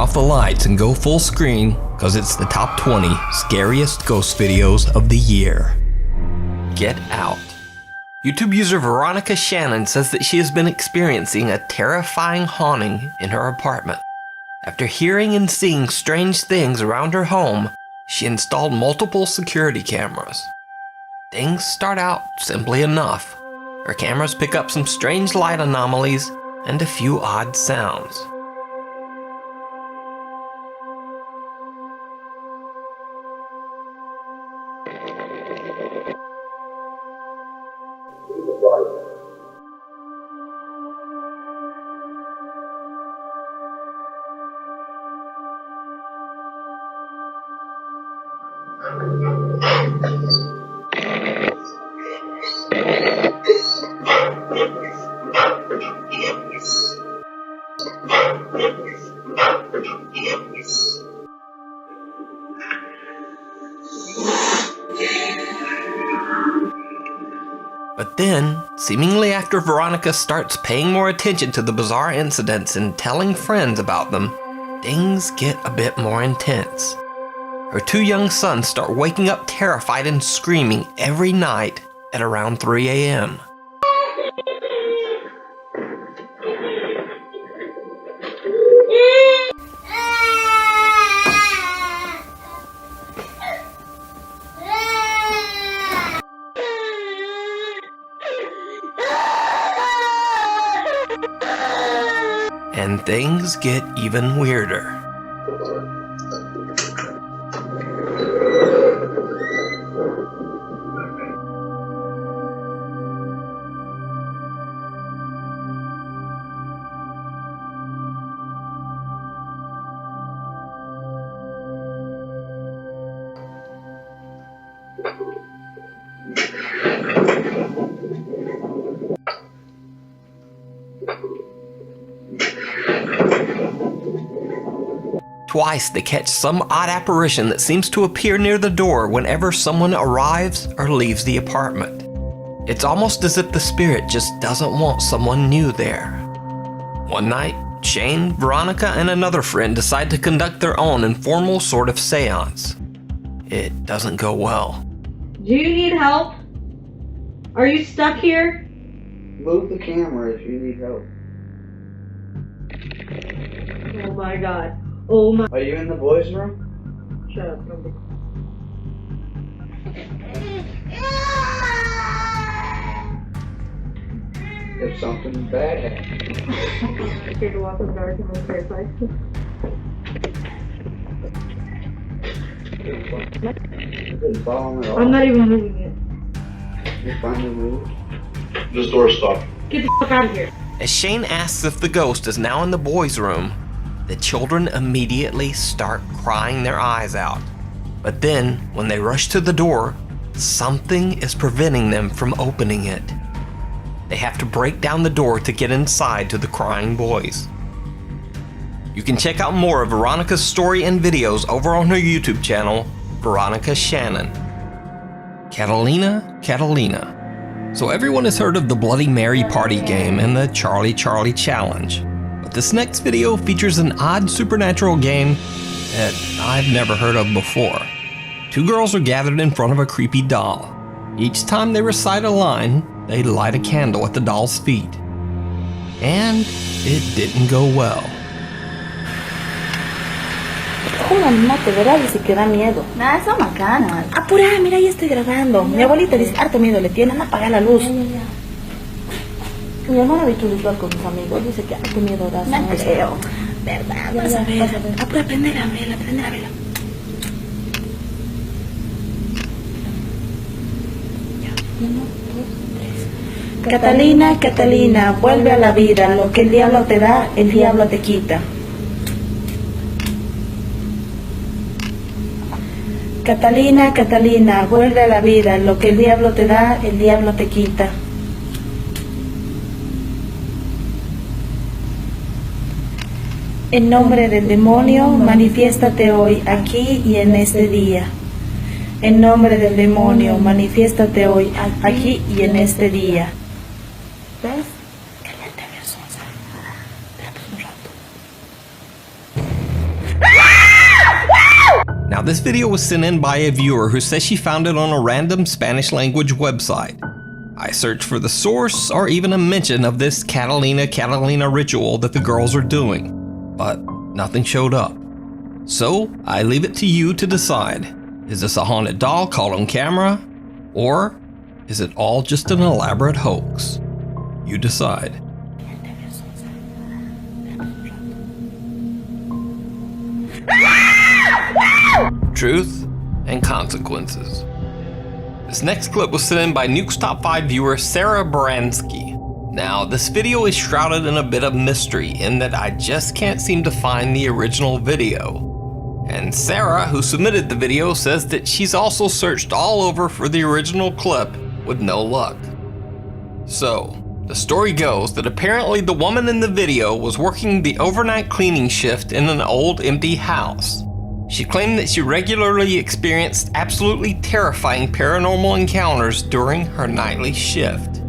off the lights and go full screen because it's the top 20 scariest ghost videos of the year. Get Out. YouTube user Veronica Shannon says that she has been experiencing a terrifying haunting in her apartment. After hearing and seeing strange things around her home, she installed multiple security cameras. Things start out simply enough. Her cameras pick up some strange light anomalies and a few odd sounds. But then, seemingly after Veronica starts paying more attention to the bizarre incidents and telling friends about them, things get a bit more intense. Her 2 young sons start waking up terrified and screaming every night at around 3 a.m. And things get even weirder. Twice they catch some odd apparition that seems to appear near the door whenever someone arrives or leaves the apartment. It's almost as if the spirit just doesn't want someone new there. One night, Shane, Veronica, and another friend decide to conduct their own informal sort of seance. It doesn't go well. Do you need help? Are you stuck here? Move the camera if you need help. Oh my god. Oh my... Are you in the boys' room? Shut up. If something bad happens. I'm scared to walk in the dark and I'm terrified. I'm not even moving it. You finally moved? This door's stuck. Get the fuck out of here. As Shane asks if the ghost is now in the boys' room, the children immediately start crying their eyes out. But then, when they rush to the door, something is preventing them from opening it. They have to break down the door to get inside to the crying boys. You can check out more of Veronica's story and videos over on her YouTube channel, Veronica Shannon. Catalina. So everyone has heard of the Bloody Mary party game and the Charlie Charlie challenge. But this next video features an odd supernatural game that I've never heard of before. 2 girls are gathered in front of a creepy doll. Each time they recite a line, they light a candle at the doll's feet. And it didn't go well. Una mate, ¿verdad? Dice que da miedo. Nada, son macanas. Apura, mira, ya estoy grabando. Mi abuelita dice, harto miedo le tienen, apaga la luz. Mi hermana ha visto un ritual con sus amigos, dice que harto miedo da. No creo. ¿Verdad? Vas a ver. Apura, prende la vela, Catalina, Catalina, vuelve a la vida. Lo que el diablo te da, el diablo te quita. Catalina, Catalina, vuelve a la vida. Lo que el diablo te da, el diablo te quita. En nombre del demonio, manifiéstate hoy, aquí y en este día. En nombre del demonio, manifiéstate hoy, aquí y en este día. ¿Ves? Cállate, Versosa. Espérate un rato. Now, this video was sent in by a viewer who says she found it on a random Spanish language website. I searched for the source or even a mention of this Catalina ritual that the girls are doing, but nothing showed up. So I leave it to you to decide. Is this a haunted doll caught on camera? Or is it all just an elaborate hoax? You decide. Truth and consequences. This next clip was sent in by Nuke's Top 5 viewer Sarah Baranski. Now, this video is shrouded in a bit of mystery in that I just can't seem to find the original video. And Sarah, who submitted the video, says that she's also searched all over for the original clip with no luck. So, the story goes that apparently the woman in the video was working the overnight cleaning shift in an old empty house. She claimed that she regularly experienced absolutely terrifying paranormal encounters during her nightly shift.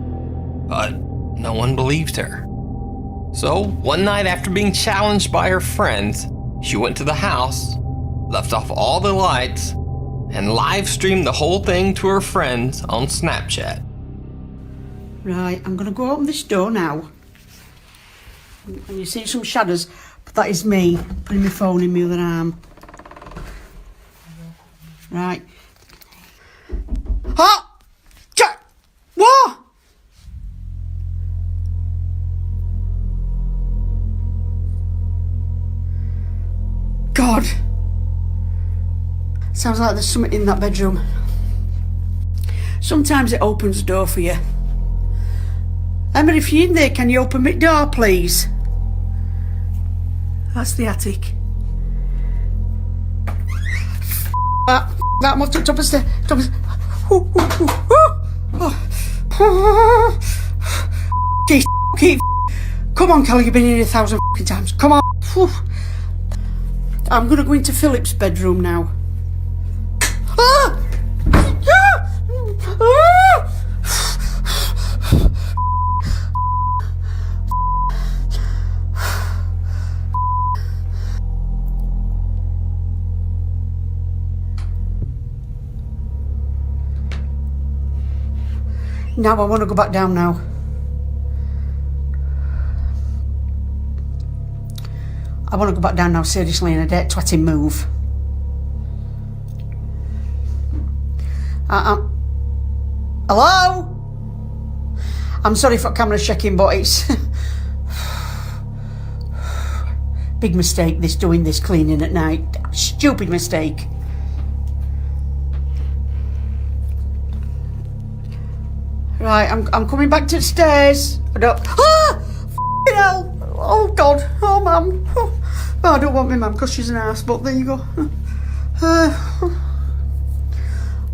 But no one believed her. So, one night after being challenged by her friends, she went to the house, left off all the lights, and live streamed the whole thing to her friends on Snapchat. Right, I'm going to go open this door now. And you see some shadows, but that is me putting my phone in my other arm. Right. Oh! What? God. Sounds like there's something in that bedroom. Sometimes it opens the door for you. Emma, if you're in there, can you open my door, please? That's the attic. That I'm up to the top of the stairs. Come on, Kelly, you've been in here 1,000 times. Come on. I'm going to go into Philip's bedroom now. Now I want to go back down now. I want to go back down now, seriously, in a dead twatting move. Hello? I'm sorry for camera checking, but it's... big mistake, this doing this cleaning at night. Stupid mistake. Right, I'm coming back to the stairs. I don't... F***ing hell! Oh, God. Oh, Mum. Oh, I don't want my mum because she's an ass, but there you go.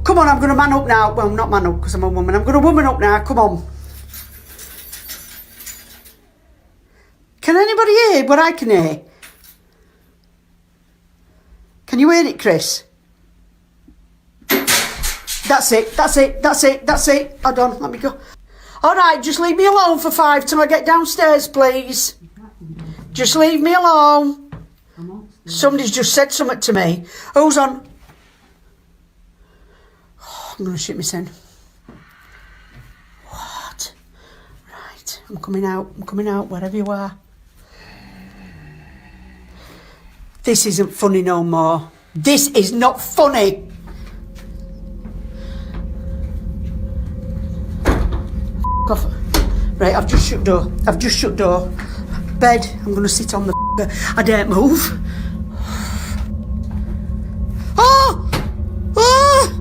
Come on, I'm going to man up now. Well, not man up because I'm a woman. I'm going to woman up now. Come on. Can anybody hear what I can hear? Can you hear it, Chris? That's it, that's it, that's it, that's it. Hold on, let me go. All right, just leave me alone for 5 till I get downstairs, please. Just leave me alone. Somebody's just said something to me. Who's on? Oh, I'm going to shit myself. What? Right, I'm coming out, wherever you are. This isn't funny no more. This is not funny. Off. Right, I've just shut door. Bed, I'm going to sit on the I daren't move. Oh! Oh!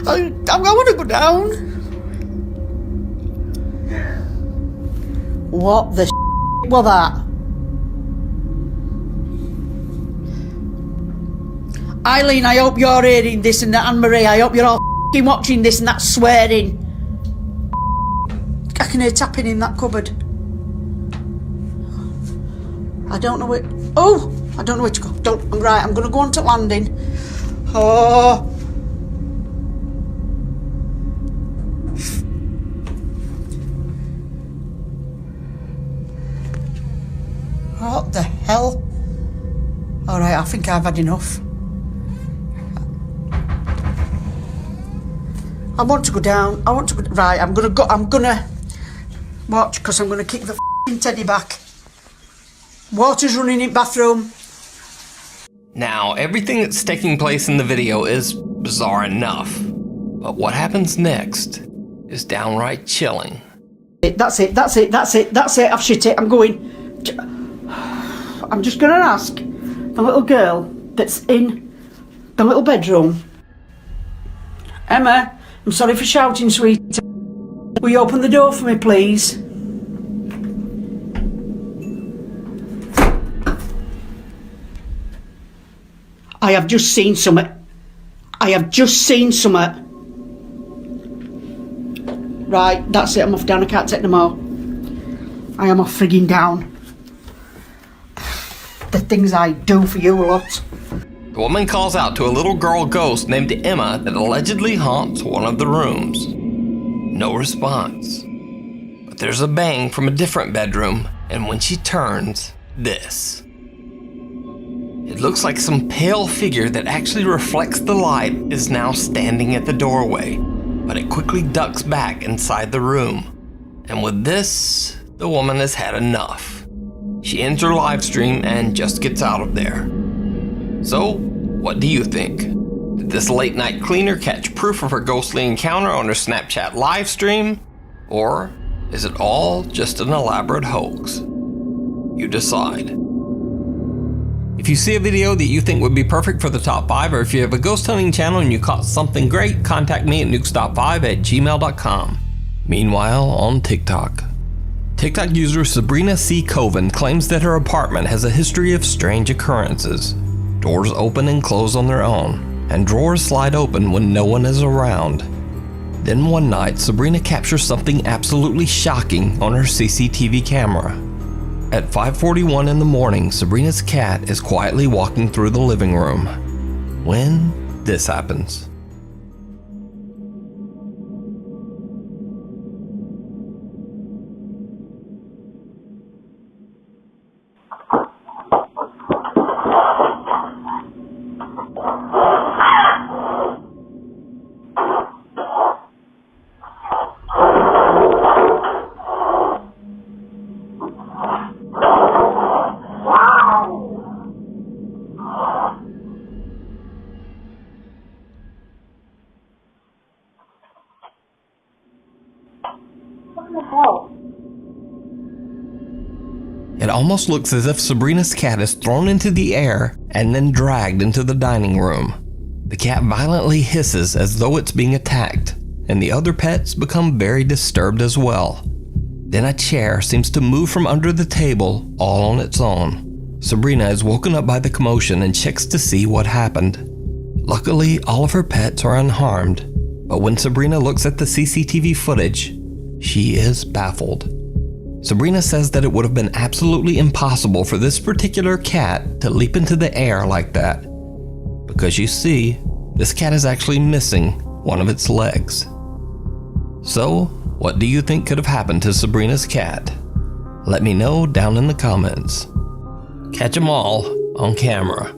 I want to go down. What the was that? Eileen, I hope you're hearing this, and that Anne-Marie, I hope you're all watching this and that swearing. I can hear tapping in that cupboard. I don't know where... Oh! I don't know where to go. Right, I'm going to go on to landing. Oh! What the hell? Alright. Right, I think I've had enough. I want to go down. Right, I'm gonna watch, because I'm gonna kick the f***ing teddy back. Water's running in bathroom. Now, everything that's taking place in the video is bizarre enough, but what happens next is downright chilling. That's it. I've shit it. I'm going. I'm just gonna ask the little girl that's in the little bedroom. Emma, I'm sorry for shouting, sweetie. Will you open the door for me, please? I have just seen something. Right, that's it. I'm off down. I can't take no more. I am off frigging down. The things I do for you lot. The woman calls out to a little girl ghost named Emma that allegedly haunts one of the rooms. No response. But there's a bang from a different bedroom, and when she turns, this. It looks like some pale figure that actually reflects the light is now standing at the doorway, but it quickly ducks back inside the room. And with this, the woman has had enough. She ends her live stream and just gets out of there. So, what do you think? Did this late night cleaner catch proof of her ghostly encounter on her Snapchat live stream? Or is it all just an elaborate hoax? You decide. If you see a video that you think would be perfect for the top 5, or if you have a ghost hunting channel and you caught something great, contact me at nukestop5@gmail.com. Meanwhile, on TikTok user Sabrina C. Coven claims that her apartment has a history of strange occurrences. Doors open and close on their own, and drawers slide open when no one is around. Then one night, Sabrina captures something absolutely shocking on her CCTV camera. At 5:41 in the morning, Sabrina's cat is quietly walking through the living room when this happens. It almost looks as if Sabrina's cat is thrown into the air and then dragged into the dining room. The cat violently hisses as though it's being attacked, and the other pets become very disturbed as well. Then a chair seems to move from under the table all on its own. Sabrina is woken up by the commotion and checks to see what happened. Luckily, all of her pets are unharmed, but when Sabrina looks at the CCTV footage, she is baffled. Sabrina says that it would have been absolutely impossible for this particular cat to leap into the air like that. Because you see, this cat is actually missing one of its legs. So, what do you think could have happened to Sabrina's cat? Let me know down in the comments. Catch 'em all on camera.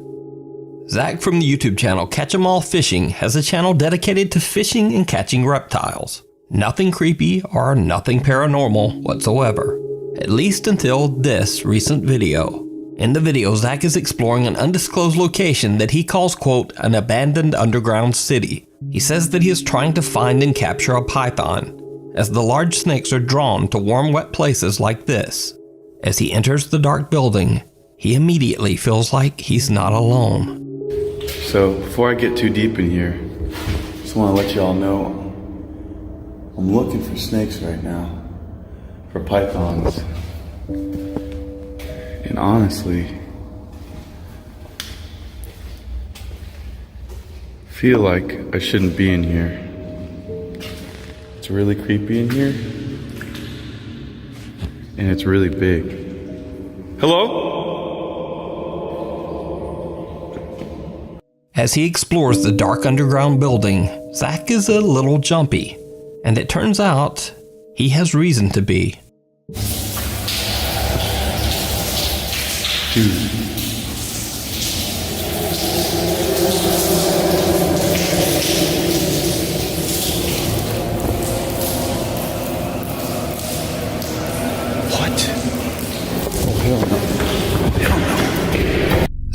Zach from the YouTube channel Catch 'em All Fishing has a channel dedicated to fishing and catching reptiles. Nothing creepy or nothing paranormal whatsoever, at least until this recent video. In the video, Zach is exploring an undisclosed location that he calls, quote, an abandoned underground city. He says that he is trying to find and capture a python, as the large snakes are drawn to warm, wet places like this. As he enters the dark building, he immediately feels like he's not alone. So, before I get too deep in here, I just want to let you all know I'm looking for snakes right now, for pythons, and honestly, feel like I shouldn't be in here. It's really creepy in here, and it's really big. Hello? As he explores the dark underground building, Zach is a little jumpy. And it turns out, he has reason to be. Dude,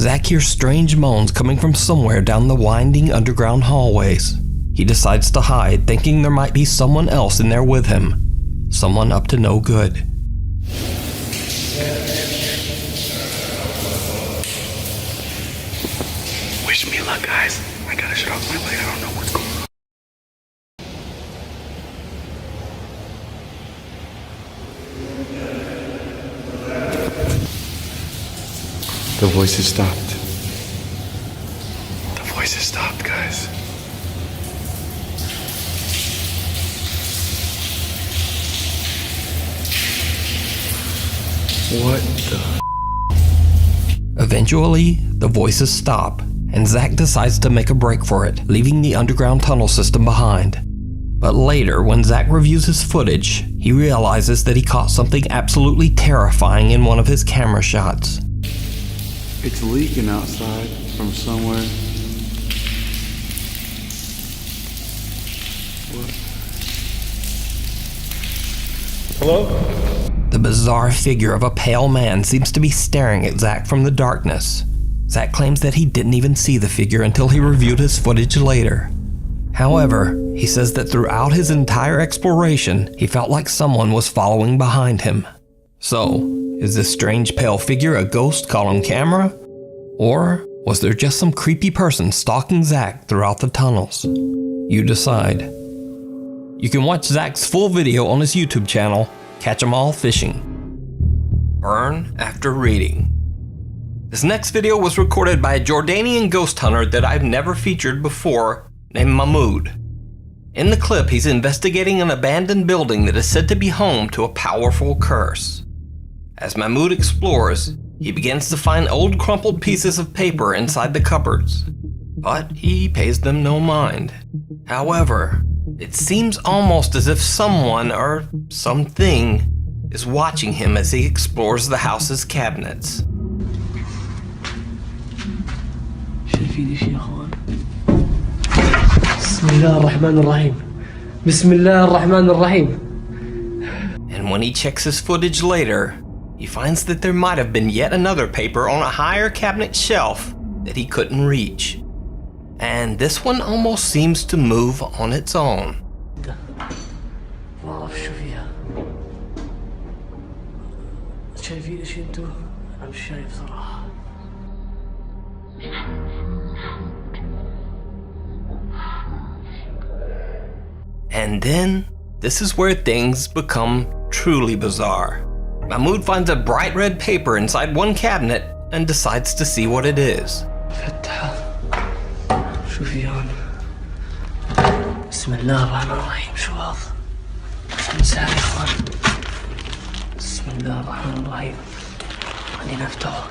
Zach hears strange moans coming from somewhere down the winding underground hallways. He decides to hide, thinking there might be someone else in there with him. Someone up to no good. Wish me luck, guys. I gotta shut off my light. I don't know what's going on. The voices stopped. The voices stopped, guys. What the? Eventually, the voices stop, and Zach decides to make a break for it, leaving the underground tunnel system behind. But later, when Zach reviews his footage, he realizes that he caught something absolutely terrifying in one of his camera shots. It's leaking outside from somewhere. What? Hello? The bizarre figure of a pale man seems to be staring at Zach from the darkness. Zach claims that he didn't even see the figure until he reviewed his footage later. However, he says that throughout his entire exploration, he felt like someone was following behind him. So, is this strange pale figure a ghost caught on camera? Or was there just some creepy person stalking Zach throughout the tunnels? You decide. You can watch Zach's full video on his YouTube channel, Catch 'em All Fishing. Burn after reading. This next video was recorded by a Jordanian ghost hunter that I've never featured before, named Mahmoud. In the clip, he's investigating an abandoned building that is said to be home to a powerful curse. As Mahmoud explores, he begins to find old crumpled pieces of paper inside the cupboards, but he pays them no mind. However, it seems almost as if someone or something is watching him as he explores the house's cabinets. شايفين شي يا اخوان؟ بسم الله الرحمن الرحيم. بسم الله الرحمن الرحيم. And when he checks his footage later, he finds that there might have been yet another paper on a higher cabinet shelf that he couldn't reach. And this one almost seems to move on its own. ما اعرف شو فيها. شايفين شي انتو؟ انا مش شايف صراحة. And then, this is where things become truly bizarre. Mahmoud finds a bright red paper inside one cabinet and decides to see what it is. فتحة. شو في هون؟ بسم الله الرحمن الرحيم. شو هذا؟ مساء يا اخوان. بسم الله الرحمن الرحيم. خلينا نفتحه.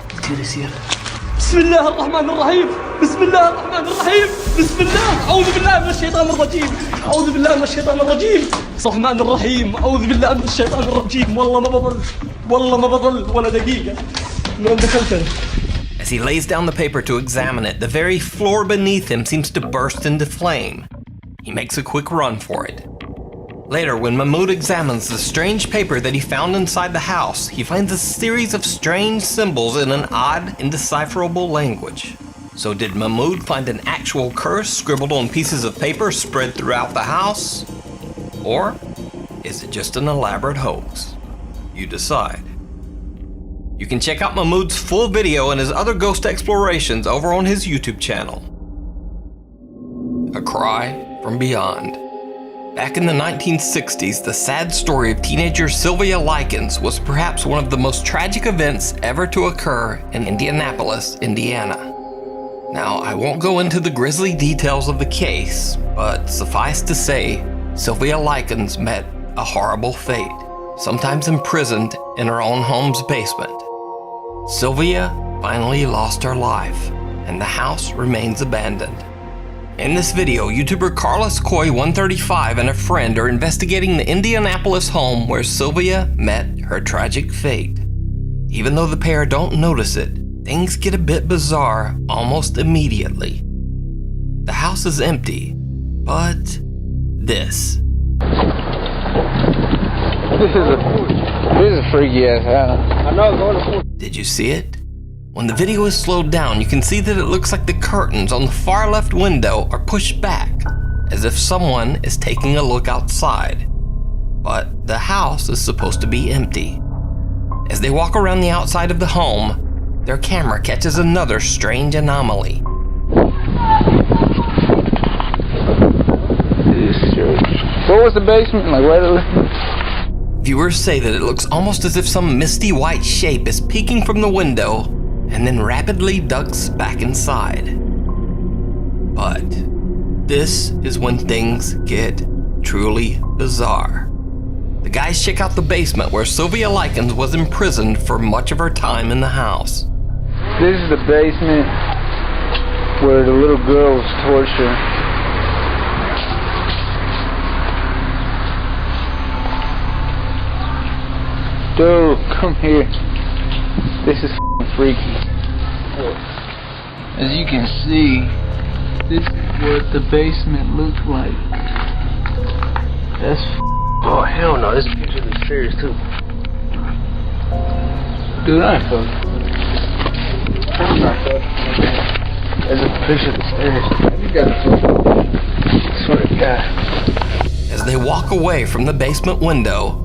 كثير يصير. بسم الله الرحمن الرحيم. بسم الله الرحمن الرحيم. بسم الله. أعوذ بالله من الشيطان الرجيم. أعوذ بالله من الشيطان الرجيم. الرحمن الرحيم. أعوذ بالله من الشيطان الرجيم. والله ما بضل ولا دقيقة. من دخلت. As he lays down the paper to examine it, the very floor beneath him seems to burst into flame. He makes a quick run for it. Later, when Mahmoud examines the strange paper that he found inside the house, he finds a series of strange symbols in an odd, indecipherable language. So did Mahmoud find an actual curse scribbled on pieces of paper spread throughout the house? Or is it just an elaborate hoax? You decide. You can check out Mahmoud's full video and his other ghost explorations over on his YouTube channel. A Cry from Beyond. Back in the 1960s, the sad story of teenager Sylvia Likens was perhaps one of the most tragic events ever to occur in Indianapolis, Indiana. Now, I won't go into the grisly details of the case, but suffice to say, Sylvia Likens met a horrible fate, sometimes imprisoned in her own home's basement. Sylvia finally lost her life, and the house remains abandoned. In this video, YouTuber Carlos Coy 135 and a friend are investigating the Indianapolis home where Sylvia met her tragic fate. Even though the pair don't notice it, things get a bit bizarre almost immediately. The house is empty, but this. This is freaky as hell. Did you see it? When the video is slowed down, you can see that it looks like the curtains on the far left window are pushed back, as if someone is taking a look outside. But the house is supposed to be empty. As they walk around the outside of the home, their camera catches another strange anomaly. What was the basement like? Where Viewers say that it looks almost as if some misty white shape is peeking from the window and then rapidly ducks back inside. But this is when things get truly bizarre. The guys check out the basement where Sylvia Likens was imprisoned for much of her time in the house. This is the basement where the little girl was tortured. Dude, come here. This is freaky. As you can see, this is what the basement looked like. That's oh hell no, this picture is serious too. Dude, I ain't fucking. I'm not fucking. There's a picture of the stairs. You gotta swear to God. As they walk away from the basement window,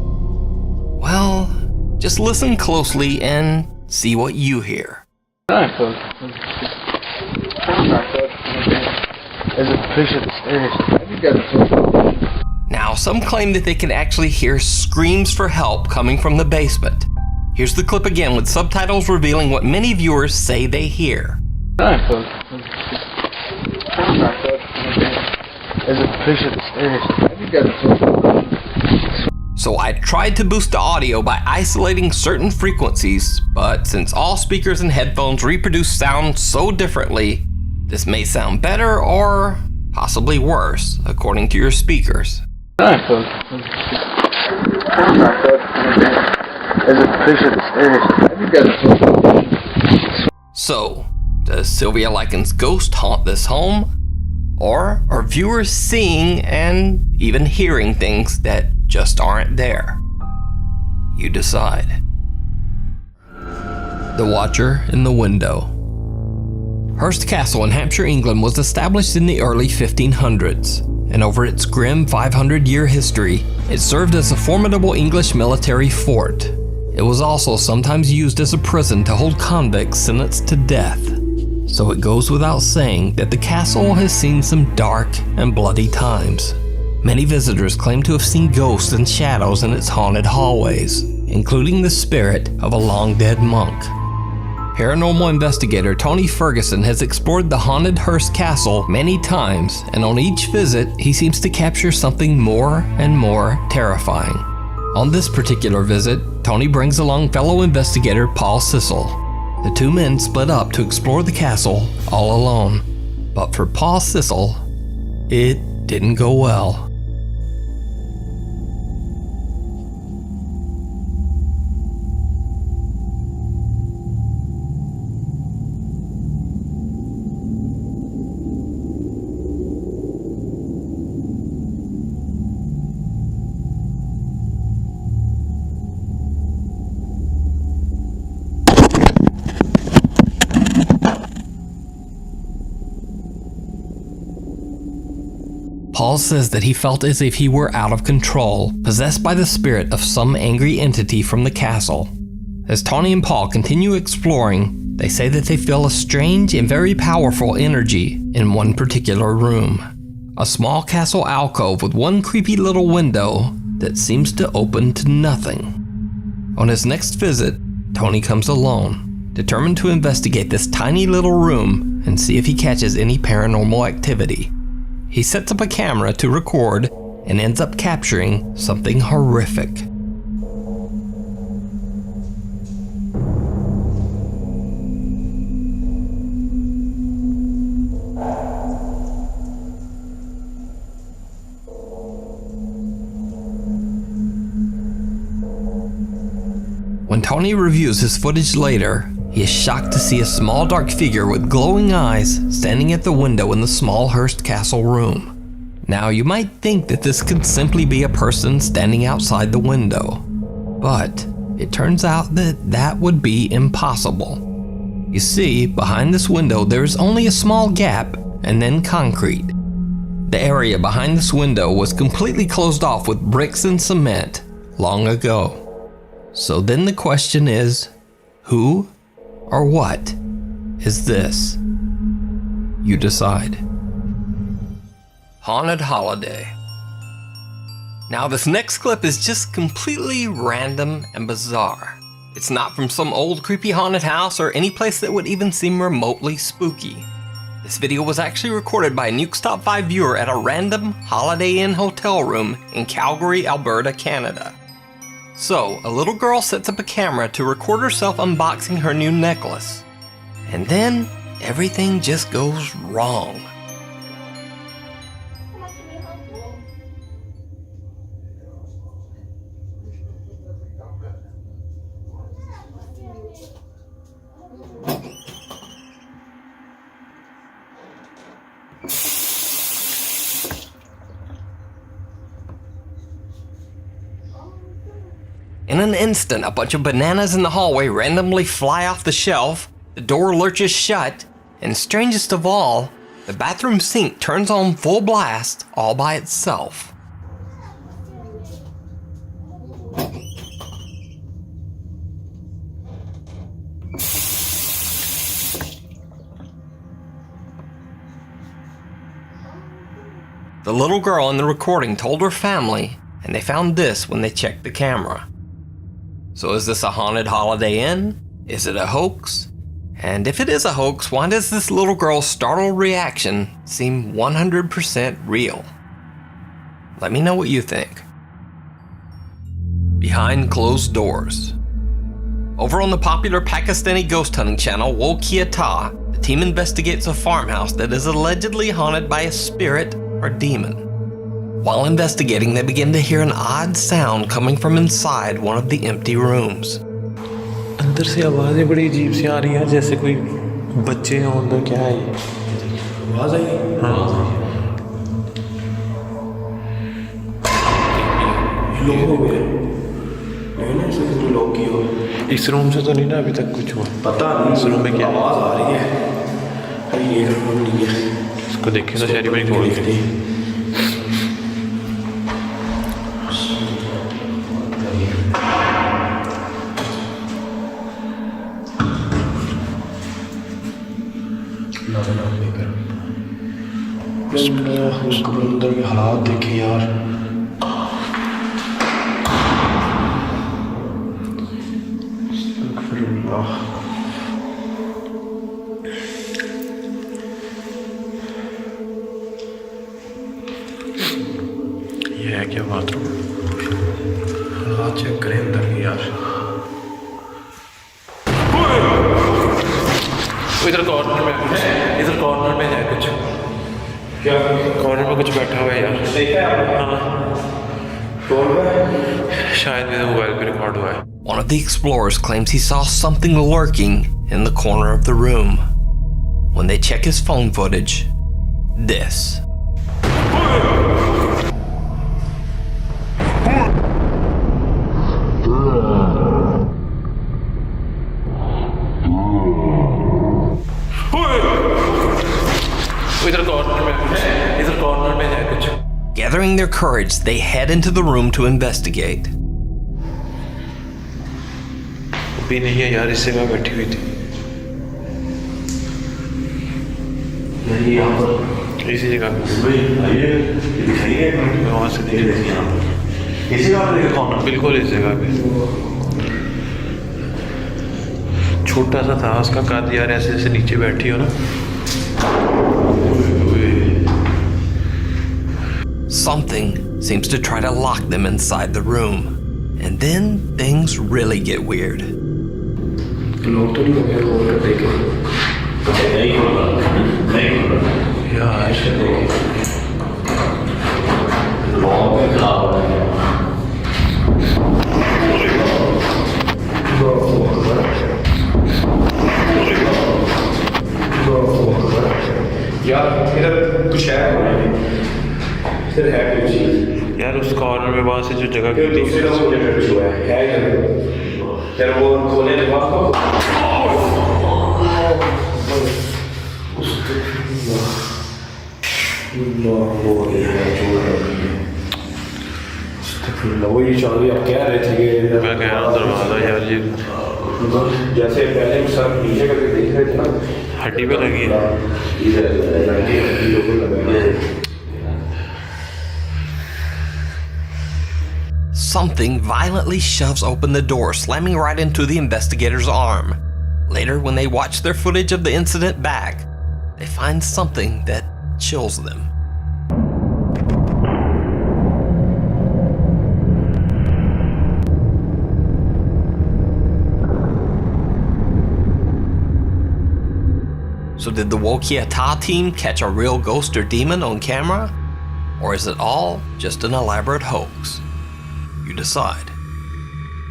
well, just listen closely and see what you hear. I ain't fucking. I'm not fucking. There's a picture of the stairs. You gotta. Now, some claim that they can actually hear screams for help coming from the basement. Here's the clip again with subtitles revealing what many viewers say they hear. I'm not fucking. There's a picture of the stairs. You gotta. So I tried to boost the audio by isolating certain frequencies, but since all speakers and headphones reproduce sound so differently, this may sound better or possibly worse, according to your speakers. I'm not fucking. There's a picture of the stairs. You gotta. So, does Sylvia Likens' ghost haunt this home? Or are viewers seeing and even hearing things that just aren't there? You decide. The Watcher in the Window. Hurst Castle in Hampshire, England was established in the early 1500s, and over its grim 500-year history, it served as a formidable English military fort. It was also sometimes used as a prison to hold convicts sentenced to death. So it goes without saying that the castle has seen some dark and bloody times. Many visitors claim to have seen ghosts and shadows in its haunted hallways, including the spirit of a long-dead monk. Paranormal investigator Tony Ferguson has explored the haunted Hurst Castle many times, and on each visit, he seems to capture something more and more terrifying. On this particular visit, Tony brings along fellow investigator Paul Sissel. The two men split up to explore the castle all alone. But for Paul Sissel, it didn't go well. Paul says that he felt as if he were out of control, possessed by the spirit of some angry entity from the castle. As Tony and Paul continue exploring, they say that they feel a strange and very powerful energy in one particular room. A small castle alcove with one creepy little window that seems to open to nothing. On his next visit, Tony comes alone, determined to investigate this tiny little room and see if he catches any paranormal activity. He sets up a camera to record and ends up capturing something horrific. When Tony reviews his footage later, he is shocked to see a small dark figure with glowing eyes standing at the window in the small Hurst Castle room. Now, you might think that this could simply be a person standing outside the window, but it turns out that that would be impossible. You see, behind this window there is only a small gap and then concrete. The area behind this window was completely closed off with bricks and cement long ago. So then the question is, who or what is this? You decide. Haunted Holiday. Now this next clip is just completely random and bizarre. It's not from some old creepy haunted house or any place that would even seem remotely spooky. This video was actually recorded by a Nuke's Top 5 viewer at a random Holiday Inn hotel room in Calgary, Alberta, Canada. So, a little girl sets up a camera to record herself unboxing her new necklace. And then, everything just goes wrong. In an instant, a bunch of bananas in the hallway randomly fly off the shelf, the door lurches shut, and strangest of all, the bathroom sink turns on full blast all by itself. The little girl in the recording told her family, and they found this when they checked the camera. So is this a haunted Holiday Inn? Is it a hoax? And if it is a hoax, why does this little girl's startled reaction seem 100% real? Let me know what you think. Behind closed doors. Over on the popular Pakistani ghost hunting channel Wo Kia Ta, the team investigates a farmhouse that is allegedly haunted by a spirit or demon. While investigating, they begin to hear an odd sound coming from inside one of the empty rooms. अंदर से आवाज़ें बड़ी अजीब सी आ रही हैं, जैसे कोई बच्चे हों अंदर. क्या है ये? आवाज़ आई? हाँ. लोग हो गए. नहीं ऐसे तो लोग की हो. इस रूम से तो नहीं ना अभी तक कुछ हुआ. पता नहीं इस रूम में क्या आवाज़ आ रही है. अरे ये रूम नहीं है. इसको देखें तो शायद बड़ी खोल के. अंदर के हालात देखे यार. ये है क्या बाथरूम? हालात चेक करें अंदर के यार. इधर कॉर्नर में है कुछ. क्या कॉर्नर में कुछ बैठा हुआ है यार. हाँ. शायद मेरे मोबाइल पे रिकॉर्ड हुआ है. One of the explorers claims he saw something lurking in the corner of the room. When they check his phone footage, this. Gathering their courage, they head into the room to investigate. भी नहीं है यार, इस जगह बैठी हुई थी. यहाँ पर इसी जगह वहाँ से इसी जगह पे. बिल्कुल इस जगह पे. छोटा सा था उसका कद यार, ऐसे ऐसे नीचे बैठी हो ना. Something seems to try to lock them inside the room. And then things really get weird. यार उस कॉर्नर में वहाँ से जो जगह की थी वही चौधरी आप कह रहे थे कि मैं कह रहा हूँ दरवाजा यार ये जैसे पहले सर नीचे करके देख रहे थे ना हड्डी पे लगी है Something violently shoves open the door, slamming right into the investigator's arm. Later, when they watch their footage of the incident back, they find something that chills them. So did the Wokiata team catch a real ghost or demon on camera? Or is it all just an elaborate hoax? You decide.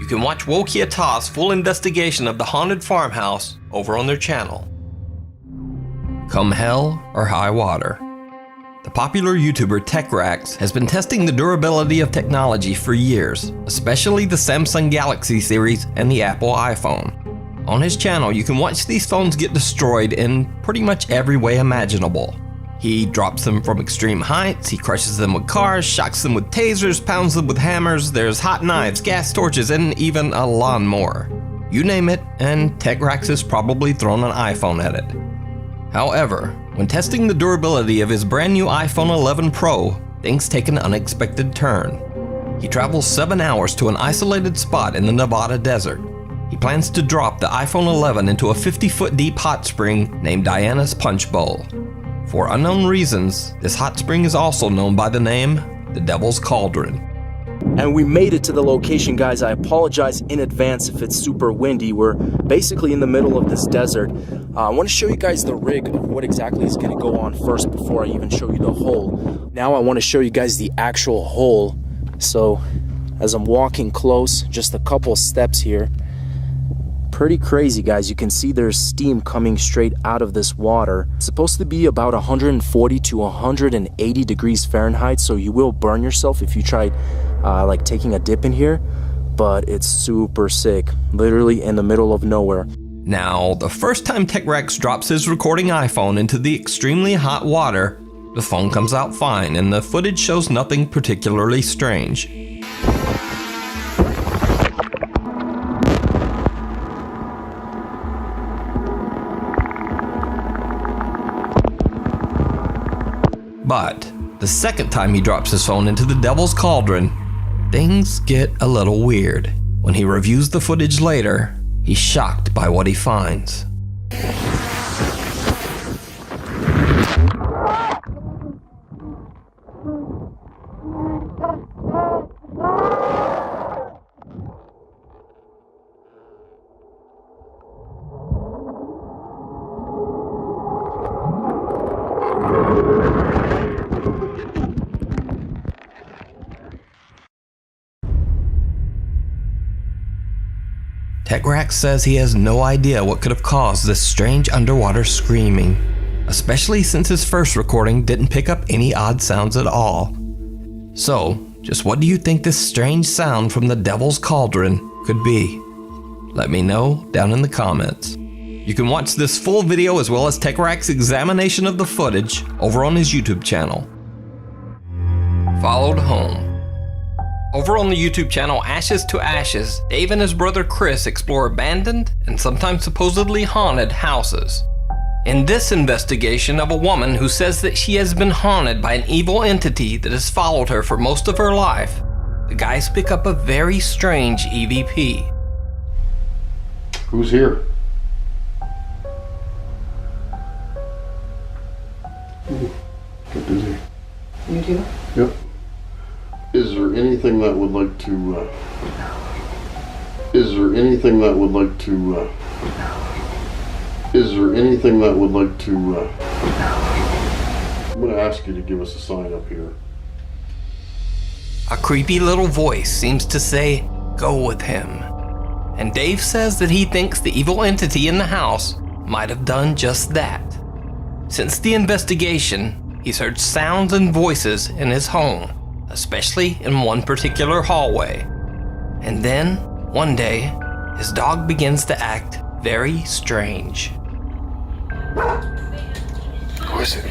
You can watch Wokiata's full investigation of the haunted farmhouse over on their channel. Come hell or high water, the popular YouTuber TechRax has been testing the durability of technology for years, especially the Samsung Galaxy series and the Apple iPhone. On his channel, you can watch these phones get destroyed in pretty much every way imaginable. He drops them from extreme heights, he crushes them with cars, shocks them with tasers, pounds them with hammers, there's hot knives, gas torches, and even a lawnmower. You name it, and TechRax has probably thrown an iPhone at it. However, when testing the durability of his brand new iPhone 11 Pro, things take an unexpected turn. He travels 7 hours to an isolated spot in the Nevada desert. He plans to drop the iPhone 11 into a 50-foot deep hot spring named Diana's Punch Bowl. For unknown reasons, this hot spring is also known by the name the Devil's Cauldron. And we made it to the location, guys. I apologize in advance if it's super windy. We're basically in the middle of this desert. I want to show you guys the rig of what exactly is going to go on first before I even show you the hole. Now I want to show you guys the actual hole. So as I'm walking close, just a couple steps here. Pretty crazy, guys. You can see there's steam coming straight out of this water. It's supposed to be about 140 to 180 degrees Fahrenheit, so you will burn yourself if you try like taking a dip in here, but it's super sick, literally in the middle of nowhere. Now, the first time TechRax drops his recording iPhone into the extremely hot water, the phone comes out fine and the footage shows nothing particularly strange. But the second time he drops his phone into the Devil's Cauldron, things get a little weird. When he reviews the footage later, he's shocked by what he finds. TechRax says he has no idea what could have caused this strange underwater screaming, especially since his first recording didn't pick up any odd sounds at all. So, just what do you think this strange sound from the Devil's Cauldron could be? Let me know down in the comments. You can watch this full video as well as TechRax's examination of the footage over on his YouTube channel. Followed home. Over on the YouTube channel Ashes to Ashes, Dave and his brother Chris explore abandoned and sometimes supposedly haunted houses. In this investigation of a woman who says that she has been haunted by an evil entity that has followed her for most of her life, the guys pick up a very strange EVP. Who's here? Get busy. You too? Yep. Is there anything that would like to, Is there anything that would like to, Is there anything that would like to, I'm gonna ask you to give us a sign up here. A creepy little voice seems to say, "Go with him." And Dave says that he thinks the evil entity in the house might have done just that. Since the investigation, he's heard sounds and voices in his home, especially in one particular hallway. And then, one day, his dog begins to act very strange. is it?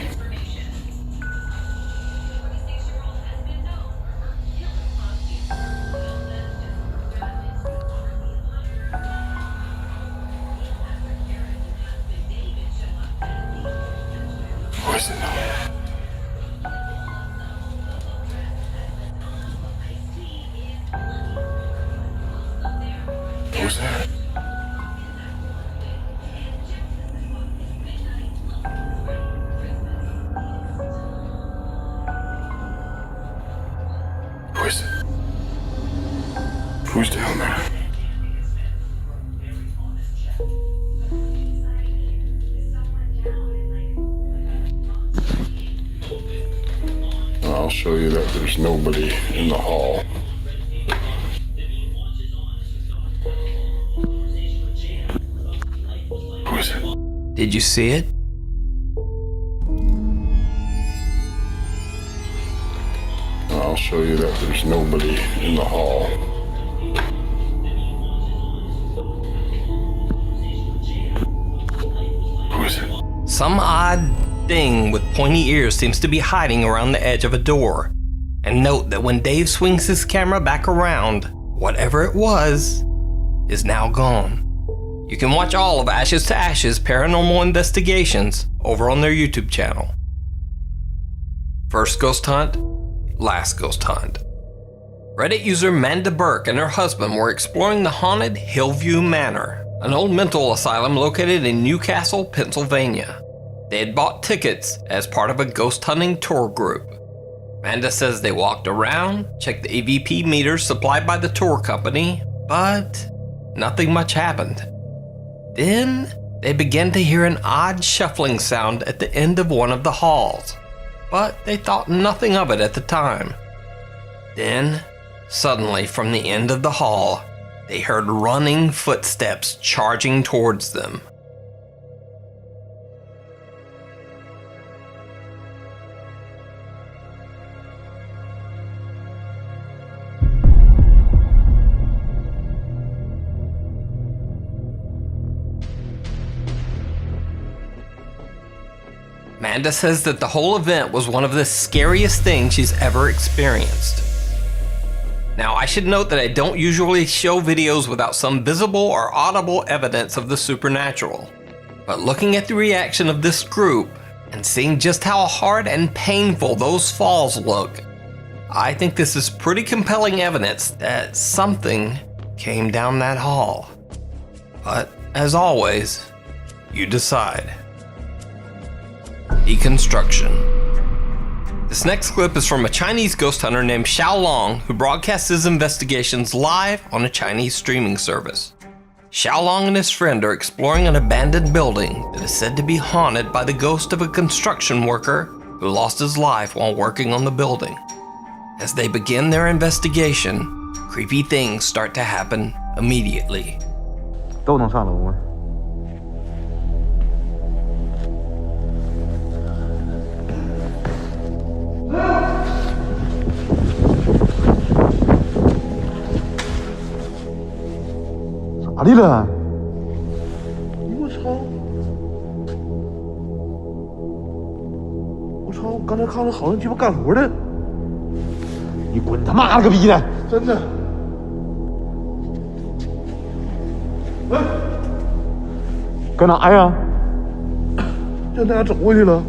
Who is it now? Who's that? Who is it? Who's down there? I'll show you that there's nobody in the hall. Who is it? Did you see it? I'll show you that there's nobody in the hall. Who is it? Some odd thing with pointy ears seems to be hiding around the edge of a door. And note that when Dave swings his camera back around, whatever it was is now gone. You can watch all of Ashes to Ashes Paranormal Investigations over on their YouTube channel. First ghost hunt, last ghost hunt. Reddit user Manda Burke and her husband were exploring the haunted Hillview Manor, an old mental asylum located in Newcastle, Pennsylvania. They had bought tickets as part of a ghost hunting tour group. Manda says they walked around, checked the EVP meters supplied by the tour company, but nothing much happened. Then they began to hear an odd shuffling sound at the end of one of the halls, but they thought nothing of it at the time. Then, suddenly from the end of the hall, they heard running footsteps charging towards them. Manda says that the whole event was one of the scariest things she's ever experienced. Now, I should note that I don't usually show videos without some visible or audible evidence of the supernatural. But looking at the reaction of this group and seeing just how hard and painful those falls look, I think this is pretty compelling evidence that something came down that hall. But as always, you decide. Deconstruction. This next clip is from a Chinese ghost hunter named Xiao Long, who broadcasts his investigations live on a Chinese streaming service. Xiao Long and his friend are exploring an abandoned building that is said to be haunted by the ghost of a construction worker who lost his life while working on the building. As they begin their investigation, creepy things start to happen immediately. 都能上楼吗？ 咋的了？我操！我操！我刚才看着好像鸡巴干活的。你滚他妈了个逼的！真的。哎，搁哪呀？就那样走过去了。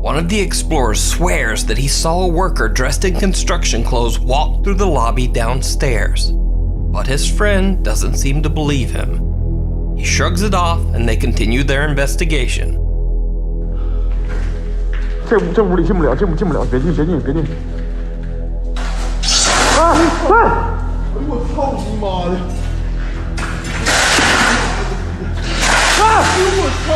One of the explorers swears that he saw a worker dressed in construction clothes walk through the lobby downstairs, but his friend doesn't seem to believe him. He shrugs it off and they continue their investigation. 这屋里进不了，进不了，别进！啊！哎呦我操你妈的！啊！哎呦我操！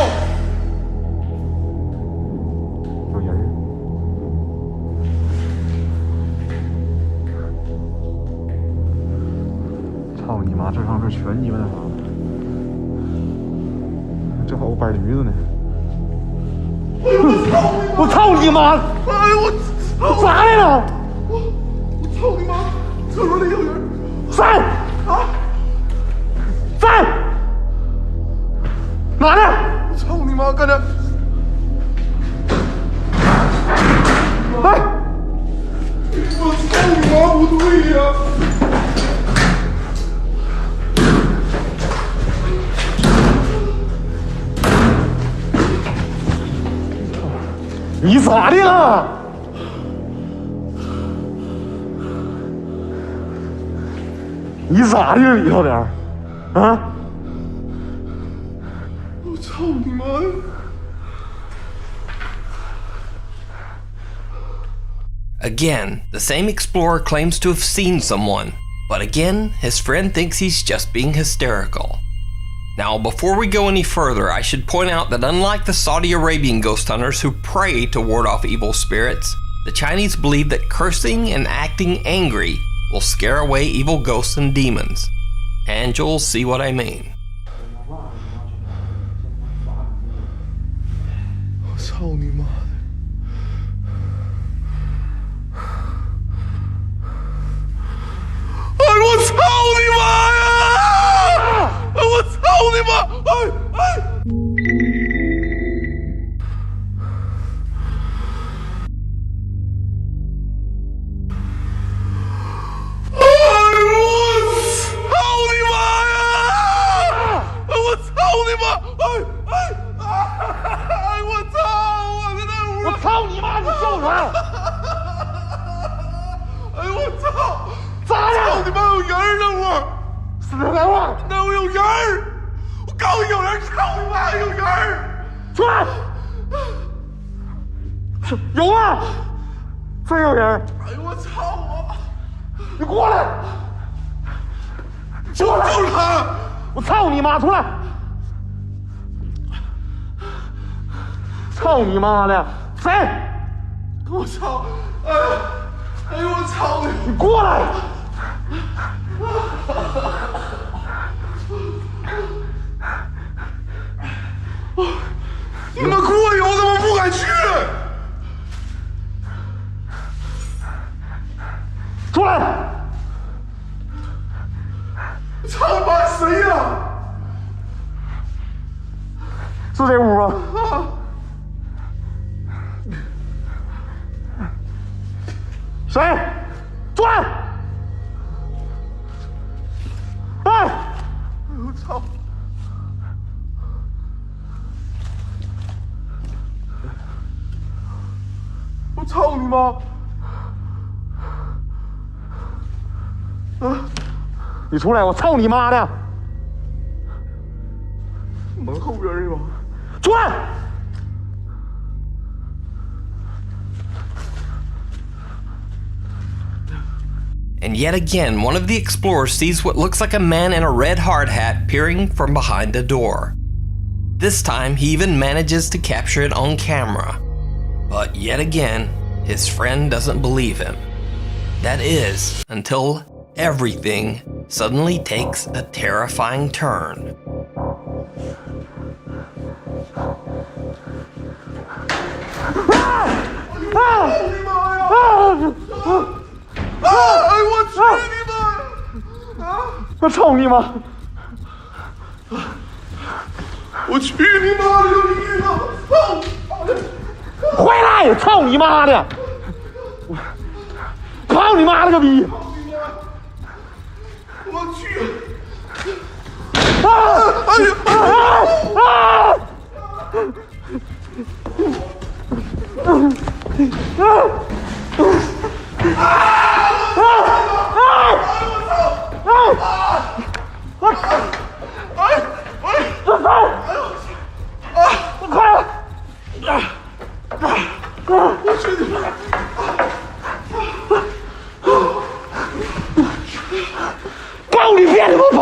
操你妈！这上面全鸡巴那啥，正好我摆驴子呢。我操你妈！哎呦我咋来了？我操你妈！厕所里有人！在啊，在哪呢？咋的了？你咋的了里头点儿？啊？我操你妈的！ Again, the same explorer claims to have seen someone, but again, his friend thinks he's just being hysterical. Now, before we go any further, I should point out that unlike the Saudi Arabian ghost hunters who pray to ward off evil spirits, the Chinese believe that cursing and acting angry will scare away evil ghosts and demons. And you'll see what I mean. 我操你妈的！ 哎，我操你妈呀！哎，我操你妈！哎哎！我操你妈！哎哎哎！我操！我在那屋！我操你妈！你叫啥？哎我操！ 咋的？操你妈有人那屋！死人来屋！那屋有人！我告诉你有人！操你妈有人！出来！有啊！真有人！哎呦我操我！你过来！过来！就是他！我操你妈！出来！操你妈的！谁？我操！哎呦！哎呦我操你！你过来！ 你们过去，我怎么不敢去？出来！操你妈，谁呀？是这屋吗？谁？出来！ 哎！我操！我操你妈！啊！你出来！我操你妈的！门后边是吧？出来！ And yet again, one of the explorers sees what looks like a man in a red hard hat peering from behind a door. This time, he even manages to capture it on camera. But yet again, his friend doesn't believe him. That is, until everything suddenly takes a terrifying turn. Ah! 我去你妈！啊！我操你妈！我去你妈的个逼的！操！回来！操你妈的！操你妈了个逼！我去！啊！哎呦！啊！告你别他妈跑！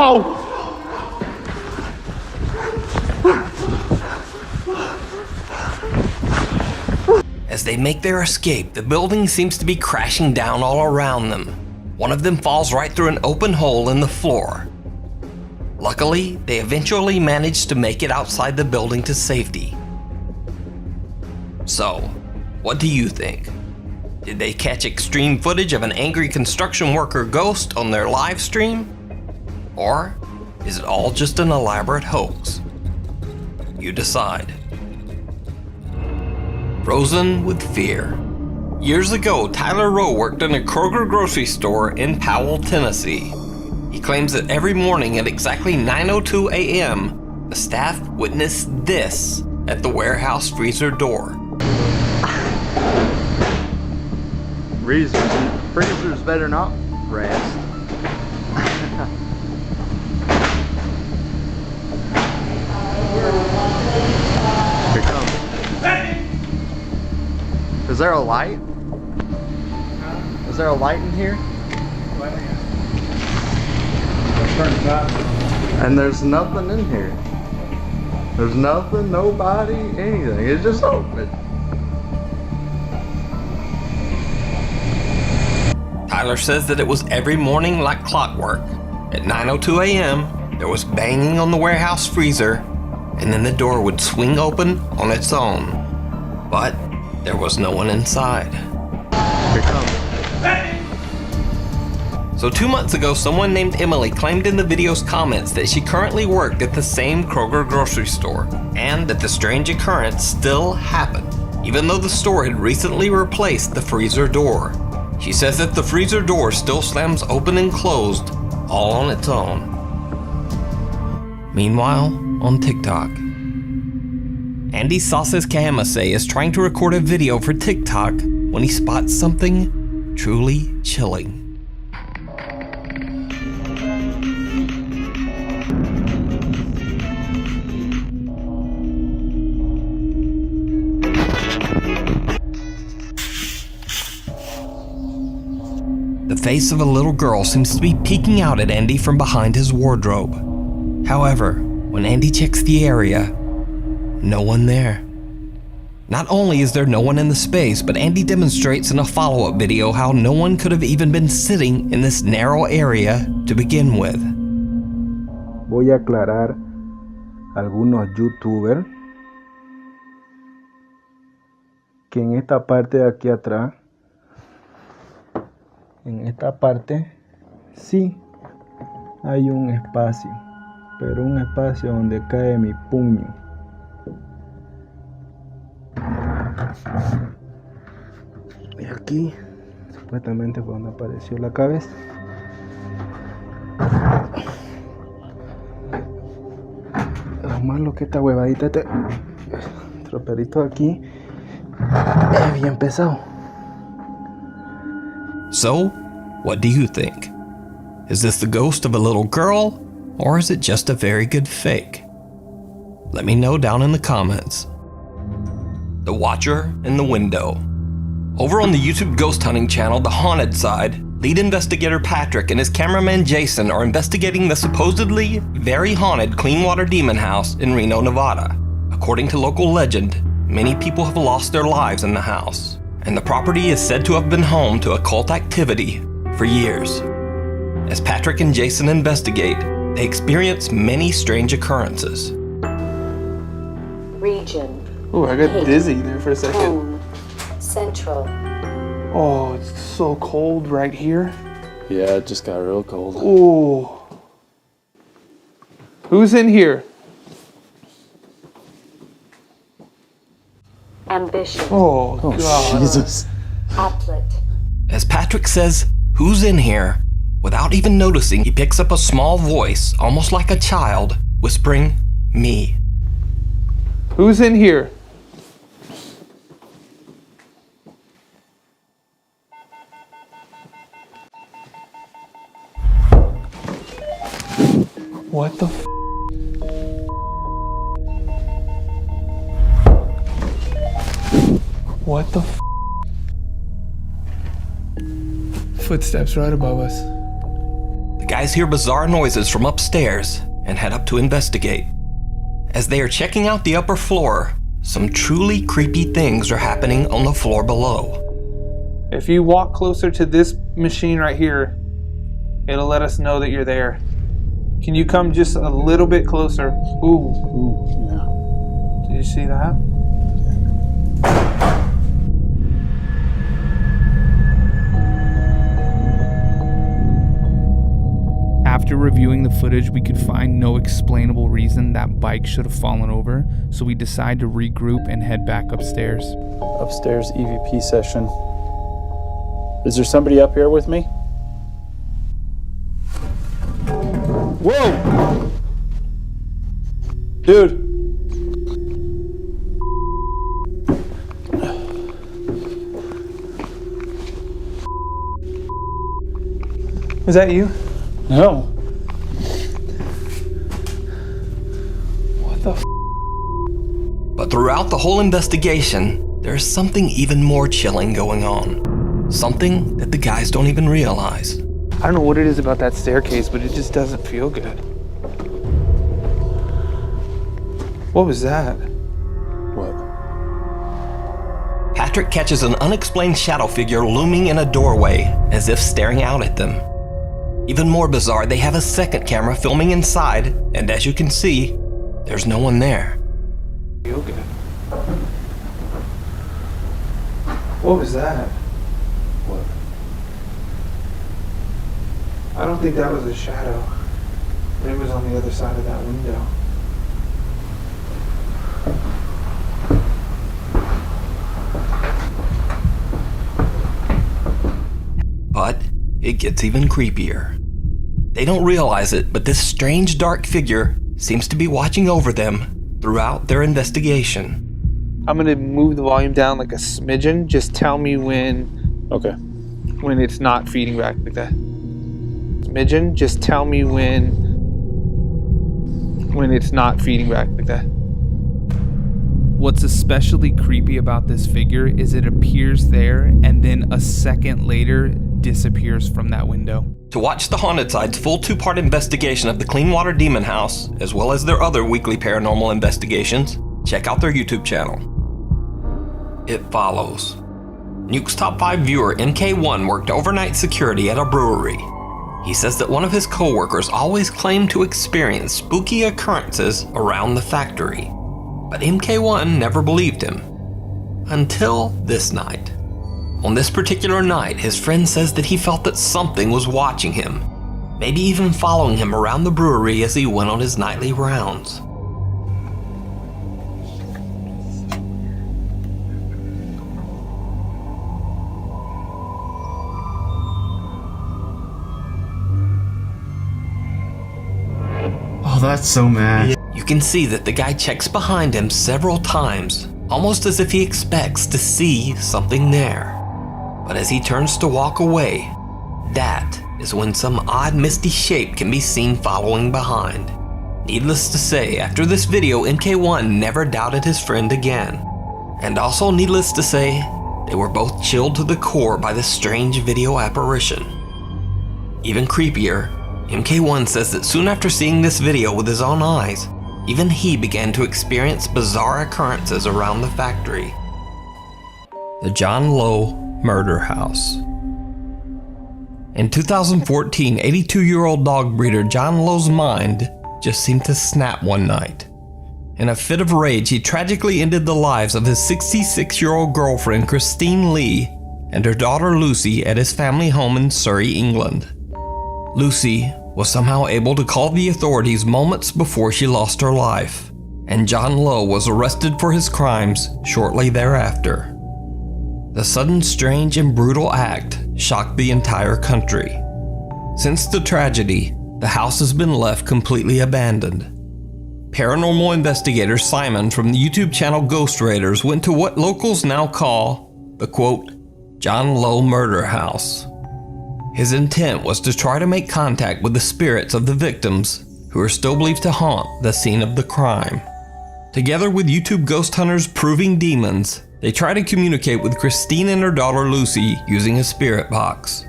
As they make their escape, the building seems to be crashing down all around them. One of them falls right through an open hole in the floor. Luckily, they eventually manage to make it outside the building to safety. So, what do you think? Did they catch extreme footage of an angry construction worker ghost on their live stream? Or is it all just an elaborate hoax? You decide. Frozen with fear. Years ago, Tyler Rowe worked in a Kroger grocery store in Powell, Tennessee. He claims that every morning at exactly 9:02 a.m., the staff witnessed this at the warehouse freezer door. Freezers better not rest. Here it comes. Is there a light? Is there a light in here? And there's nothing in here. There's nothing, nobody, anything. It's just open. Tyler says that it was every morning like clockwork. At 9:02 a.m., there was banging on the warehouse freezer, and then the door would swing open on its own. But there was no one inside. Here it comes. So 2 months ago, someone named Emily claimed in the video's comments that she currently worked at the same Kroger grocery store, and that the strange occurrence still happened, even though the store had recently replaced the freezer door. She says that the freezer door still slams open and closed, all on its own. Meanwhile, on TikTok, Andy Sauces Kahamase is trying to record a video for TikTok when he spots something truly chilling. The face of a little girl seems to be peeking out at Andy from behind his wardrobe. However, when Andy checks the area, no one there. Not only is there no one in the space, but Andy demonstrates in a follow-up video how no one could have even been sitting in this narrow area to begin with. Voy a aclarar algunos youtubers que en esta parte de aquí atrás, en esta parte sí hay un espacio, pero un espacio donde cae mi puño. Y aquí supuestamente fue donde apareció la cabeza. Lo malo que esta huevadita, este troperito aquí es bien pesado. So, what do you think? Is this the ghost of a little girl, or is it just a very good fake? Let me know down in the comments. The Watcher in the Window. Over on the YouTube ghost hunting channel, The Haunted Side, lead investigator Patrick and his cameraman Jason are investigating the supposedly very haunted Cleanwater Demon House in Reno, Nevada. According to local legend, many people have lost their lives in the house, and the property is said to have been home to occult activity for years. As Patrick and Jason investigate, they experience many strange occurrences. Region. Oh, I got dizzy there for a second. Home. Central. Oh, it's so cold right here. Yeah, it just got real cold. Oh. Who's in here? Ambition. Oh, God. Jesus. Applet. As Patrick says, "Who's in here?" without even noticing, he picks up a small voice, almost like a child, whispering, "Me." Who's in here? What the f? What the f? Footsteps right above us. The guys hear bizarre noises from upstairs and head up to investigate. As they are checking out the upper floor, some truly creepy things are happening on the floor below. If you walk closer to this machine right here, it'll let us know that you're there. Can you come just a little bit closer? Ooh, Yeah. did you see that? After reviewing the footage, we could find no explainable reason that bike should have fallen over, so we decide to regroup and head back upstairs. Upstairs EVP session. Is there somebody up here with me? Whoa! Dude! Was that you? No. What the f? But throughout the whole investigation, there's something even more chilling going on. Something that the guys don't even realize. I don't know what it is about that staircase, but it just doesn't feel good. What was that? What? Patrick catches an unexplained shadow figure looming in a doorway, as if staring out at them. Even more bizarre, they have a second camera filming inside, and as you can see, there's no one there. Feel good. What was that? What? I don't think that was a shadow. It was on the other side of that window. But it gets even creepier. They don't realize it, but this strange dark figure seems to be watching over them throughout their investigation. I'm gonna move the volume down like a smidgen. Just tell me when. Okay. When it's not feeding back like that. Smidgen. Just tell me when it's not feeding back like that. What's especially creepy about this figure is it appears there and then a second later disappears from that window. To watch the Haunted Side's full 2-part investigation of the Cleanwater Demon House, as well as their other weekly paranormal investigations, check out their YouTube channel. It follows. Nuke's top 5 viewer MK1 worked overnight security at a brewery. He says that one of his co-workers always claimed to experience spooky occurrences around the factory. But MK1 never believed him. Until this night. On this particular night, his friend says that he felt that something was watching him, maybe even following him around the brewery as he went on his nightly rounds. Oh, that's so mad. You can see that the guy checks behind him several times, almost as if he expects to see something there. But as he turns to walk away, that is when some odd misty shape can be seen following behind. Needless to say, after this video, MK1 never doubted his friend again. And also needless to say, they were both chilled to the core by this strange video apparition. Even creepier, MK1 says that soon after seeing this video with his own eyes, even he began to experience bizarre occurrences around the factory. The John Lowe Murder House. In 2014, 82-year-old dog breeder John Lowe's mind just seemed to snap one night. In a fit of rage, he tragically ended the lives of his 66-year-old girlfriend Christine Lee and her daughter Lucy at his family home in Surrey, England. Lucy was somehow able to call the authorities moments before she lost her life, and John Lowe was arrested for his crimes shortly thereafter. The sudden, strange, and brutal act shocked the entire country. Since the tragedy, the house has been left completely abandoned. Paranormal investigator Simon from the YouTube channel Ghost Raiders went to what locals now call the quote, John Lowe Murder House. His intent was to try to make contact with the spirits of the victims who are still believed to haunt the scene of the crime. Together with YouTube ghost hunters Proving Demons, they try to communicate with Christine and her daughter Lucy using a spirit box.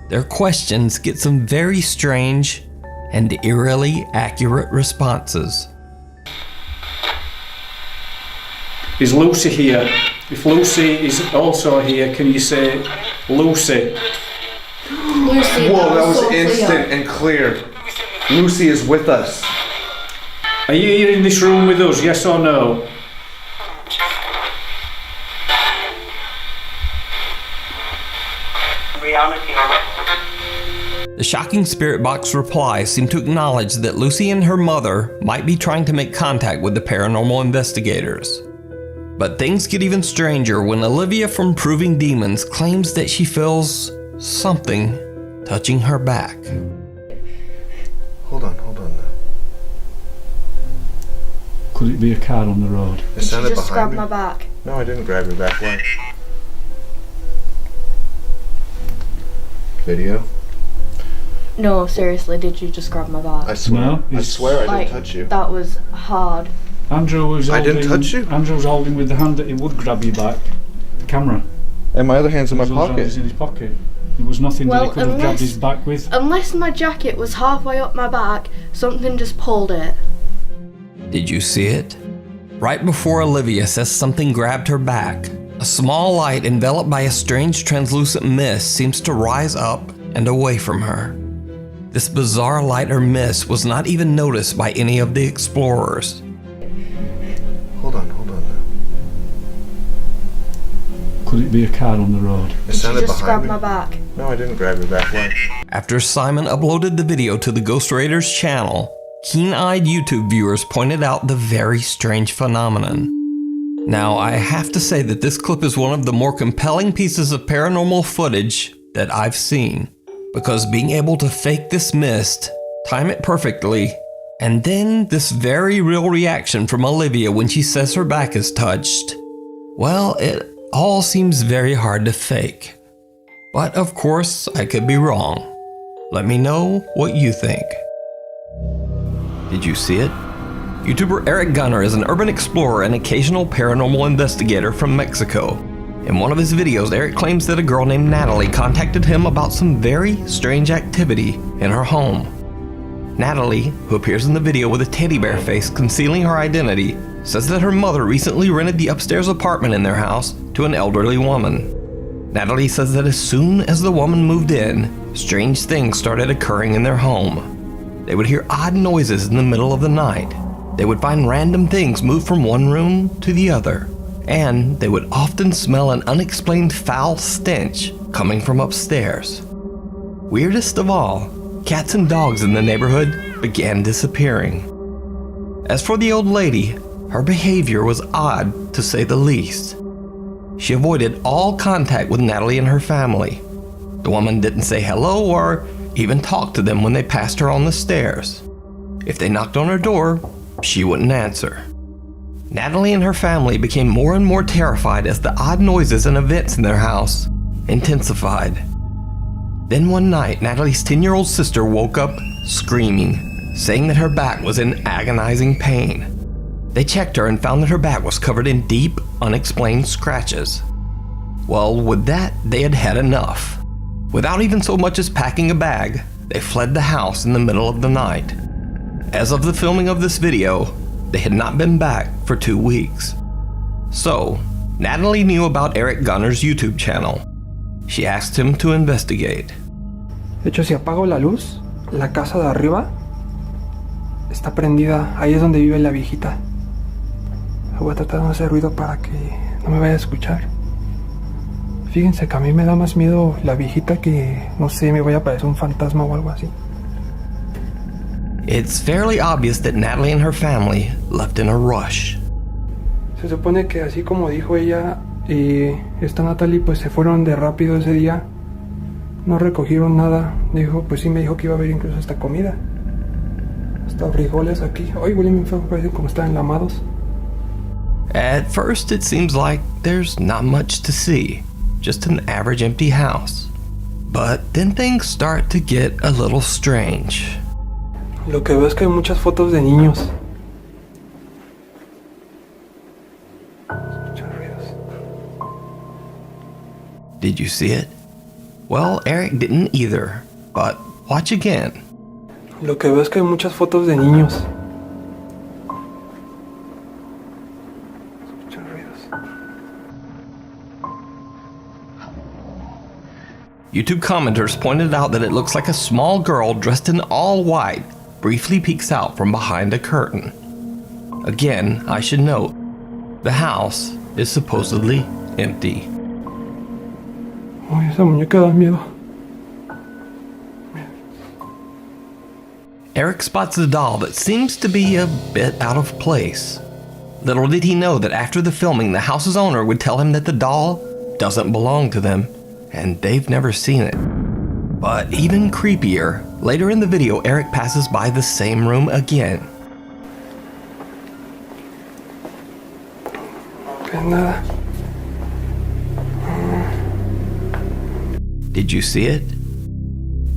Their questions get some very strange and eerily accurate responses. Is Lucy here? If Lucy is also here, can you say Lucy? Lucy, whoa, that was so instant and clear. Lucy is with us. Are you here in this room with us, yes or no? The shocking spirit box replies seem to acknowledge that Lucy and her mother might be trying to make contact with the paranormal investigators. But things get even stranger when Olivia from Proving Demons claims that she feels something touching her back. Hold on now. Could it be a car on the road? It sounded just behind grabbed me. my back. No, I didn't grab your back. Why? Video. No, seriously, did you just grab my back? I swear. No, I swear I Like, didn't touch you. That was hard. Andrew was I holding, didn't touch you. Andrew was holding with the hand that he would grab you back. The camera. And my other hand's in my His other hand pocket. was in his pocket. There was nothing that he could have grabbed his back with. Unless my jacket was halfway up my back, something just pulled it. Did you see it? Right before Olivia says something grabbed her back, a small light enveloped by a strange translucent mist seems to rise up and away from her. This bizarre light or mist was not even noticed by any of the explorers. Hold on now. Could it be a car on the road? It sounded She just behind grabbed me. my back. No, I didn't grab your back. Why? After Simon uploaded the video to the Ghost Raiders channel, keen-eyed YouTube viewers pointed out the very strange phenomenon. Now, I have to say that this clip is one of the more compelling pieces of paranormal footage that I've seen, because being able to fake this mist, time it perfectly, and then this very real reaction from Olivia when she says her back is touched, well, it all seems very hard to fake. But of course, I could be wrong. Let me know what you think. Did you see it? YouTuber Eric Gunner is an urban explorer and occasional paranormal investigator from Mexico. In one of his videos, Eric claims that a girl named Natalie contacted him about some very strange activity in her home. Natalie, who appears in the video with a teddy bear face concealing her identity, says that her mother recently rented the upstairs apartment in their house to an elderly woman. Natalie says that as soon as the woman moved in, strange things started occurring in their home. They would hear odd noises in the middle of the night. They would find random things move from one room to the other. And they would often smell an unexplained foul stench coming from upstairs. Weirdest of all, cats and dogs in the neighborhood began disappearing. As for the old lady, her behavior was odd to say the least. She avoided all contact with Natalie and her family. The woman didn't say hello or even talk to them when they passed her on the stairs. If they knocked on her door, she wouldn't answer. Natalie and her family became more and more terrified as the odd noises and events in their house intensified. Then one night, Natalie's 10-year-old sister woke up screaming, saying that her back was in agonizing pain. They checked her and found that her back was covered in deep, unexplained scratches. Well, with that, they had had enough. Without even so much as packing a bag, they fled the house in the middle of the night. As of the filming of this video, they had not been back for 2 weeks. So, Natalie knew about Eric Gunner's YouTube channel. She asked him to investigate. De hecho, si apago la luz, la casa de arriba está prendida. Ahí es donde vive la viejita. Voy a tratar de no hacer ruido para que no me vaya a escuchar. Fíjense que a mí me da más miedo la viejita que, no sé, me vaya a parecer un fantasma o algo así. It's fairly obvious that Natalie and her family left in a rush. Se supone que así como dijo ella, esta Natalie, pues se fueron de rápido ese día. No recogieron nada. Dijo, pues sí me dijo que iba a haber incluso hasta comida. Hasta frijoles aquí. Ay, huelen bien feo, parecen como están enlamados. At first, it seems like there's not much to see. Just an average empty house. But then things start to get a little strange. Lo que veo es que hay muchas fotos de niños. Did you see it? Well, Eric didn't either, but watch again. Lo que veo es que hay muchas fotos de niños. YouTube commenters pointed out that it looks like a small girl dressed in all white briefly peeks out from behind a curtain. Again, I should note, the house is supposedly empty. Ay, esa muñeca da miedo. Eric spots a doll that seems to be a bit out of place. Little did he know that after the filming, the house's owner would tell him that the doll doesn't belong to them, and they've never seen it. But even creepier, later in the video, Eric passes by the same room again. Nada. Did you see it?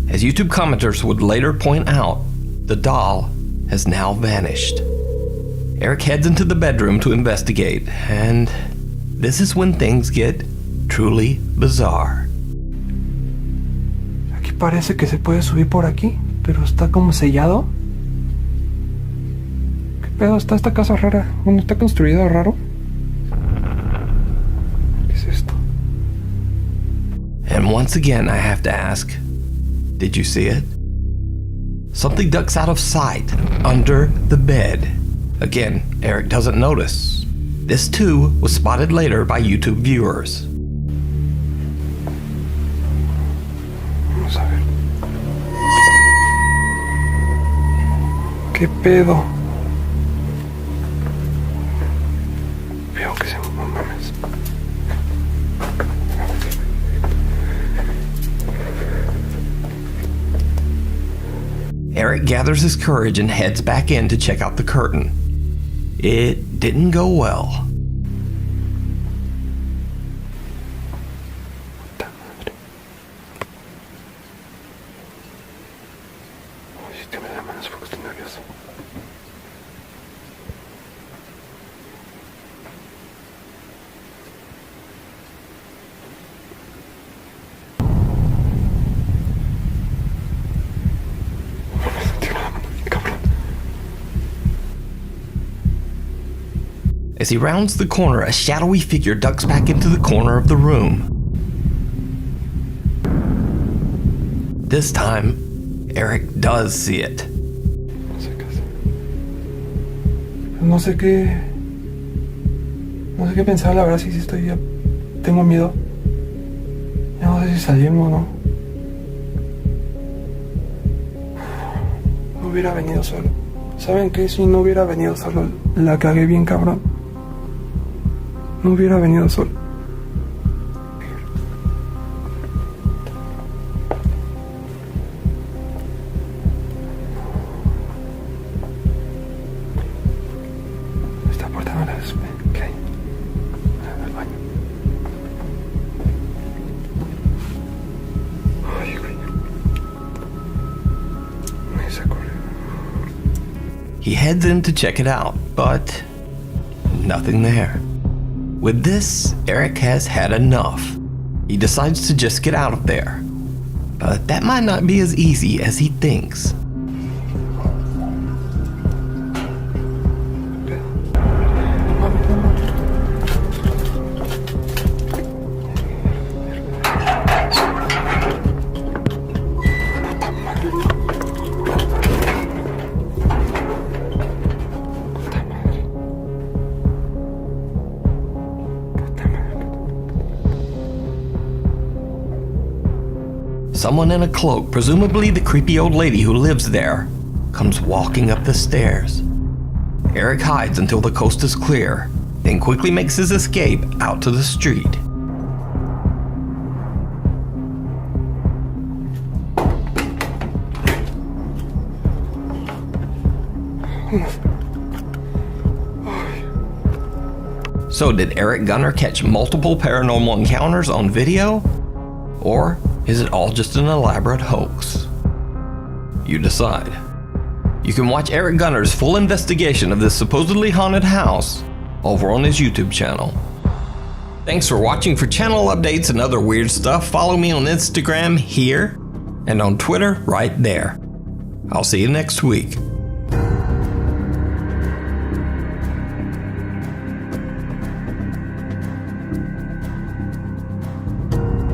As YouTube commenters would later point out, the doll has now vanished. Eric heads into the bedroom to investigate, and this is when things get truly bizarre. Aquí parece que se puede subir por aquí, pero está como sellado. ¿Qué pedo? Está esta casa rara. Bueno, está construida raro. ¿Qué es esto? And once again, I have to ask, did you see it? Something ducks out of sight under the bed. Again, Eric doesn't notice. This too was spotted later by YouTube viewers. Vamos a ver. ¿Qué pedo? Veo que se mames. Eric gathers his courage and heads back in to check out the curtain. It didn't go well. As he rounds the corner, a shadowy figure ducks back into the corner of the room. This time, Eric does see it. No sé qué pensar, la verdad, si estoy ya... Tengo miedo. Ya no sé si salimos o no. No hubiera venido solo. ¿Saben qué? Si no hubiera venido solo, la cagué bien cabrón. No hubiera venido solo. Esta puerta no la ves. ¿Qué hay? El baño. Ay, güey. Me sacó. He heads in to check it out, but nothing there. With this, Eric has had enough. He decides to just get out of there. But that might not be as easy as he thinks. Someone in a cloak, presumably the creepy old lady who lives there, comes walking up the stairs. Eric hides until the coast is clear, then quickly makes his escape out to the street. So did Eric Gunner catch multiple paranormal encounters on video? Or is it all just an elaborate hoax? You decide. You can watch Eric Gunner's full investigation of this supposedly haunted house over on his YouTube channel. Thanks for watching. For channel updates and other weird stuff, follow me on Instagram here and on Twitter right there. I'll see you next week.